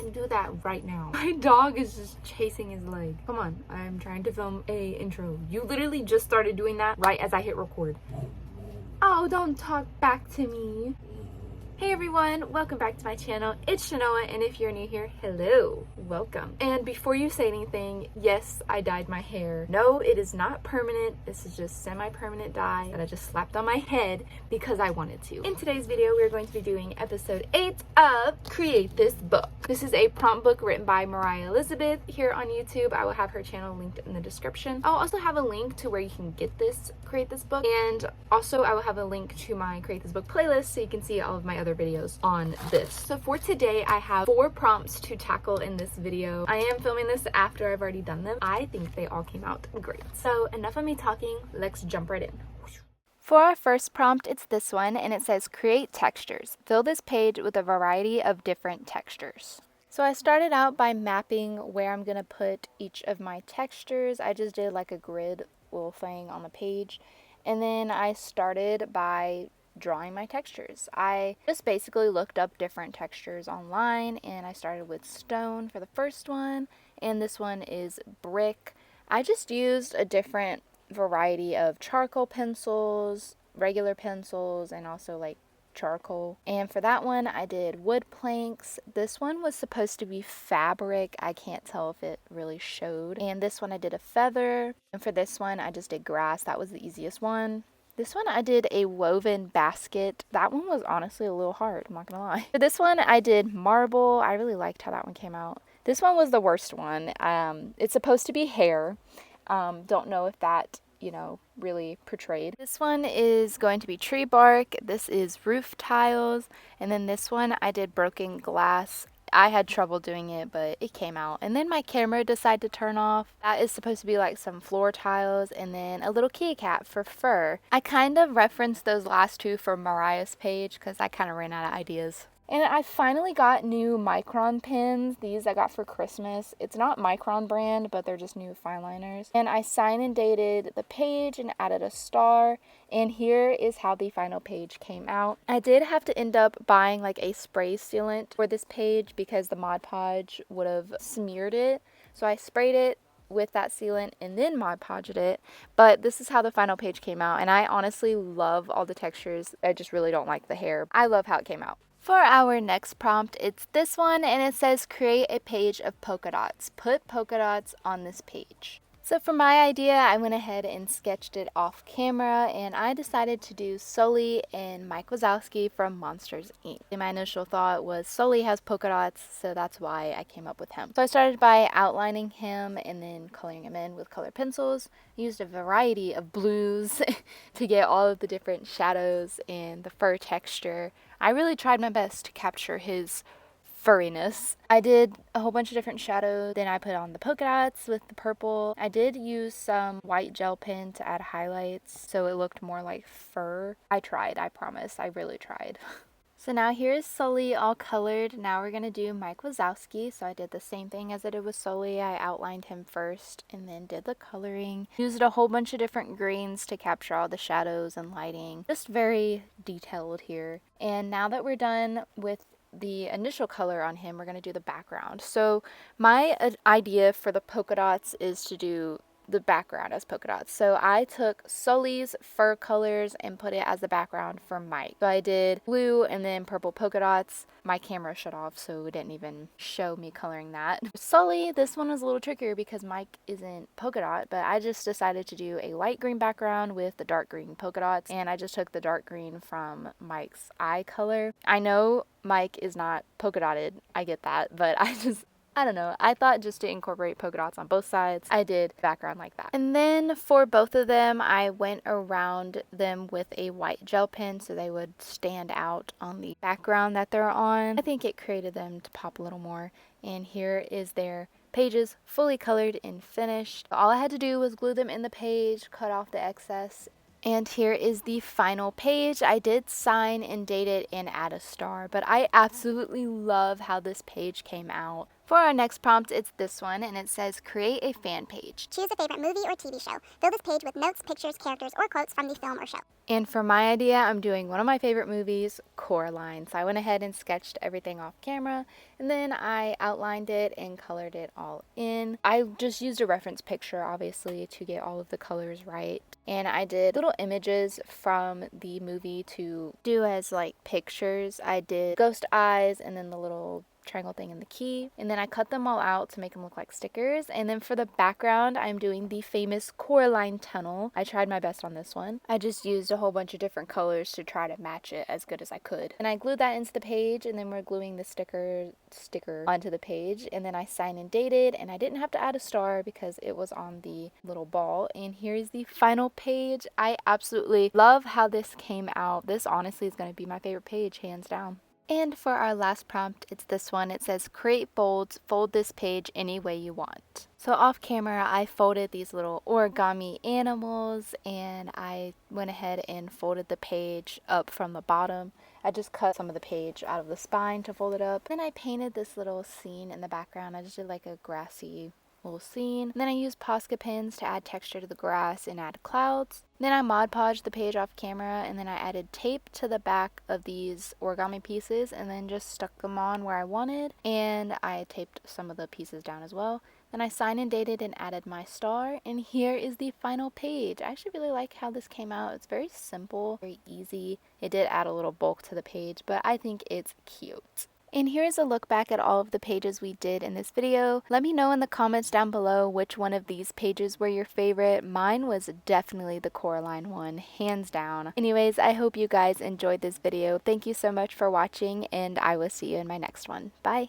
can't do that right now. My dog is just chasing his leg. Come on, I'm trying to film a intro. You literally just started doing that right as I hit record. Oh, don't talk back to me. Hey everyone, welcome back to my channel. It's Shanoa, and if you're new here, hello, welcome. And before you say anything, yes, I dyed my hair. No, it is not permanent. This is just semi-permanent dye that I just slapped on my head because I wanted to. In today's video, we're going to be doing episode 8 of Create This Book. This is a prompt book written by Mariah Elizabeth here on YouTube. I will have her channel linked in the description. I'll also have a link to where you can get this Create This Book, and also I will have a link to my Create This Book playlist so you can see all of my other videos on this. So for today, I have 4 prompts to tackle in this video. I am filming this after I've already done them. I think they all came out great. So enough of me talking, let's jump right in. For our first prompt, it's this one, and it says create textures. Fill this page with a variety of different textures. So I started out by mapping where I'm gonna put each of my textures. I just did like a grid little thing on the page, and then I started by drawing my textures. I just basically looked up different textures online, and I started with stone for the first one, and this one is brick. I just used a different variety of charcoal pencils, regular pencils, and also like charcoal. And for that one, I did wood planks. This one was supposed to be fabric. I can't tell if it really showed. And this one I did a feather. And for this one, I just did grass. That was the easiest one. This one I did a woven basket. That one was honestly a little hard, I'm not gonna lie. For this one I did marble. I really liked how that one came out. This one was the worst one. It's supposed to be hair. Don't know if that, really portrayed. This one is going to be tree bark. This is roof tiles. And then this one I did broken glass. I had trouble doing it, but it came out. And then my camera decided to turn off. That is supposed to be like some floor tiles, and then a little kitty cat for fur. I kind of referenced those last two for Mariah's page because I kind of ran out of ideas. And I finally got new Micron pens. These I got for Christmas. It's not Micron brand, but they're just new fine liners. And I signed and dated the page and added a star. And here is how the final page came out. I did have to end up buying like a spray sealant for this page because the Mod Podge would have smeared it. So I sprayed it with that sealant and then Mod Podged it. But this is how the final page came out. And I honestly love all the textures. I just really don't like the hair. I love how it came out. For our next prompt, it's this one, and it says create a page of polka dots. Put polka dots on this page. So for my idea, I went ahead and sketched it off camera, and I decided to do Sully and Mike Wazowski from Monsters, Inc. And my initial thought was Sully has polka dots, so that's why I came up with him. So I started by outlining him and then coloring him in with colored pencils. I used a variety of blues to get all of the different shadows and the fur texture. I really tried my best to capture his furriness. I did a whole bunch of different shadows. Then I put on the polka dots with the purple. I did use some white gel pen to add highlights so it looked more like fur. I tried, I promise. I really tried. So now here's Sully all colored. Now we're going to do Mike Wazowski. So I did the same thing as I did with Sully. I outlined him first and then did the coloring. Used a whole bunch of different greens to capture all the shadows and lighting. Just very detailed here. And now that we're done with the initial color on him, we're going to do the background. So my idea for the polka dots is to do the background as polka dots. So I took Sully's fur colors and put it as the background for Mike. So I did blue and then purple polka dots. My camera shut off, so it didn't even show me coloring that. Sully, this one was a little trickier because Mike isn't polka dot, but I just decided to do a light green background with the dark green polka dots, and I just took the dark green from Mike's eye color. I know Mike is not polka dotted, I get that, but I don't know. I thought just to incorporate polka dots on both sides, I did background like that. And then for both of them, I went around them with a white gel pen so they would stand out on the background that they're on. I think it created them to pop a little more. And here is their pages fully colored and finished. All I had to do was glue them in the page, cut off the excess. And here is the final page. I did sign and date it and add a star, but I absolutely love how this page came out. For our next prompt, it's this one, and it says create a fan page. Choose a favorite movie or TV show. Fill this page with notes, pictures, characters, or quotes from the film or show. And for my idea, I'm doing one of my favorite movies, Coraline. So I went ahead and sketched everything off camera, and then I outlined it and colored it all in. I just used a reference picture, obviously, to get all of the colors right. And I did little images from the movie to do as like pictures. I did ghost eyes and then the little triangle thing in the key, and then I cut them all out to make them look like stickers. And then for the background, I'm doing the famous Coraline tunnel. I tried my best on this one. I just used a whole bunch of different colors to try to match it as good as I could, and I glued that into the page, and then we're gluing the sticker onto the page, and then I signed and dated, and I didn't have to add a star because it was on the little ball. And here's the final page. I absolutely love how this came out. This honestly is going to be my favorite page, hands down. And for our last prompt, it's this one. It says, create folds, fold this page any way you want. So off camera, I folded these little origami animals, and I went ahead and folded the page up from the bottom. I just cut some of the page out of the spine to fold it up. Then I painted this little scene in the background. I just did like a grassy little scene. And then I used Posca pins to add texture to the grass and add clouds. Then I Mod Podged the page off camera, and then I added tape to the back of these origami pieces and then just stuck them on where I wanted, and I taped some of the pieces down as well. Then I signed and dated and added my star, and here is the final page. I actually really like how this came out. It's very simple, very easy. It did add a little bulk to the page, but I think it's cute. And here's a look back at all of the pages we did in this video. Let me know in the comments down below which one of these pages were your favorite. Mine was definitely the Coraline one, hands down. Anyways, I hope you guys enjoyed this video. Thank you so much for watching, and I will see you in my next one. Bye!